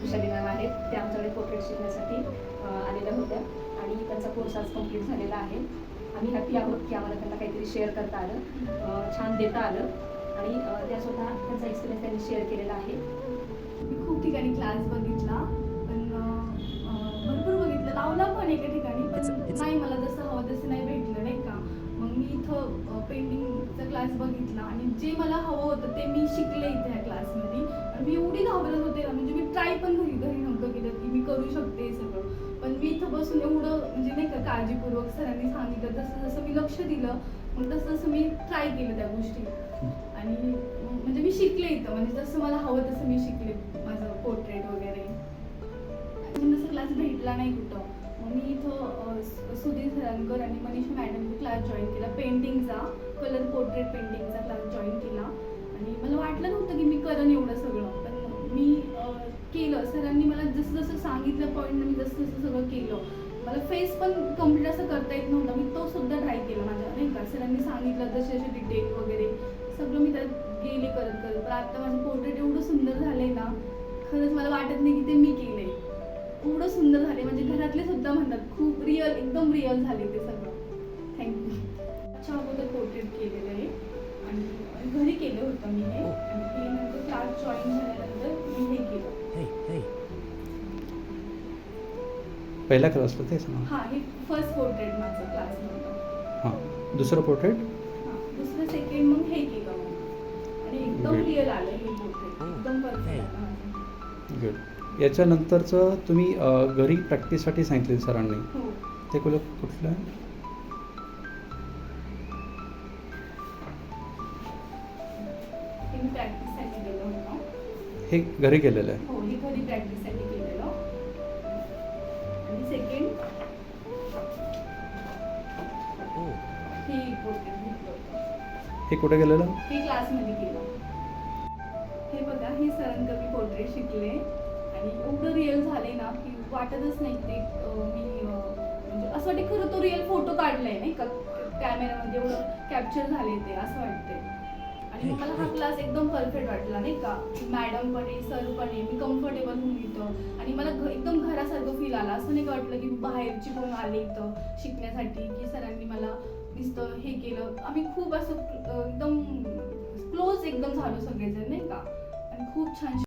Vrushali ma'am आहेत, त्या आमच्याकडे पोर्ट्रेट शिकण्यासाठी आलेल्या होत्या आणि त्यांचा कोर्स आज कंप्लीट झालेला आहे. आम्ही हॅपी आहोत की आम्हाला त्यांना काहीतरी शेअर करता आलं, छान देता आलं आणि त्या स्वतः त्यांचा एक्सपिरियन्स त्यांनी शेअर केलेला आहे. मी खूप ठिकाणी क्लास बघितला, पण भरपूर बघितलं, लावला पण एका ठिकाणी, पण नाही मला जसं हवं तसं नाही भेटलं, नाही का. मग मी इथं पेंटिंगचा क्लास बघितला आणि जे मला हवं होतं ते मी शिकले इथे ह्या क्लासमध्ये. आणि मी एवढी घाबरत होते ना, म्हणजे मी ट्राय पण घरी नव्हतं केलं की मी करू शकते हे सगळं. पण मी इथं बसून एवढं म्हणजे नाही का काळजीपूर्वक सरांनी सांगितलं जसं जसं मी लक्ष दिलं, मग तसं तसं मी ट्राय केलं त्या गोष्टी आणि म्हणजे मी शिकले इथं, म्हणजे जसं मला हवं तसं मी शिकले माझं पोर्ट्रेट वगैरे. अजून तसं क्लास भेटला नाही कुठं, मग मी इथं सुधीर सरांकर आणि मनीषा मॅडमचा क्लास जॉईन केला, पेंटिंगचा, कलर पोर्ट्रेट पेंटिंगचा क्लास जॉईन केला. आणि मला वाटलं नव्हतं की मी करेन एवढं सगळं, पण मी केलं. सरांनी मला जसं जसं सांगितलं पॉईंट, मी जसं जसं सगळं केलं. मला फेस पण कम्प्लीट असं करता येत नव्हता, मी तो सुद्धा ट्राय केला माझ्या, नाही का. सरांनी सांगितलं जसे जसे डिटेल वगैरे सगळं मी त्यात गेले करत करत. पण आता माझं पोर्ट्रेट एवढं सुंदर झालंय ना, खरंच मला वाटत नाही की ते मी केलंय. एवढं सुंदर झाले, म्हणजे घरातले सुद्धा म्हणतात खूप रिअल, एकदम रिअल झाले ते सगळं. थँक्यू. अच्छा, अगोदर पोर्ट्रेट केलेलं आहे आणि घरी केलं होतं मी हे, आणि हे नंतर क्लास जॉईन झाल्यानंतर मी हे केलं. पहिला क्लासला तेच ना? हां, हे फर्स्ट पोर्ट्रेट माझं क्लासमधलं. हां, दुसरं पोर्ट्रेट? हां, दुसरं सेकंड मग हे केलं मग, आणि एकदम रिअल आलं हे पोर्ट्रेट, एकदम परफेक्ट आलं माझं. गुड. याच्यानंतरचं तुम्ही घरी प्रॅक्टिससाठी सांगितले सरांनी, हो. ते कुठलं आहे? हे मी प्रॅक्टिससाठी केलं होतं. हे घरी केलेलं आहे? हो, हे घरी प्रॅक्टिससाठी केलेलं. आणि सेकंड हे पोर्ट्रेट घेतलं होतं. हे कुठे केलेलं? हे क्लासमध्ये केलं. हे बघा, हे सरांकडे मी पोर्ट्रेट शिकले आणि एवढं रिअल झाले ना की वाटतच नाही ते म्हणजे असं वाटते खरं तो रिअल फोटो काढलाय, नाही का, कॅमेरामध्ये एवढं कॅप्चर झाले ते, असं वाटतंय. आणि मग मला हा क्लास एकदम परफेक्ट वाटला, नाही का. मॅडम पण आहे, सर पण आहे, मी कम्फर्टेबल होऊन इथं, आणि मला एकदम घरासारखं फील आला. असं नाही का वाटलं की बाहेरची कोण आले इथं शिकण्यासाठी, की सरांनी मला नुसतं हे केलं. आम्ही खूप असं एकदम क्लोज एकदम झालो सगळेजण, नाही का, आणि खूप छान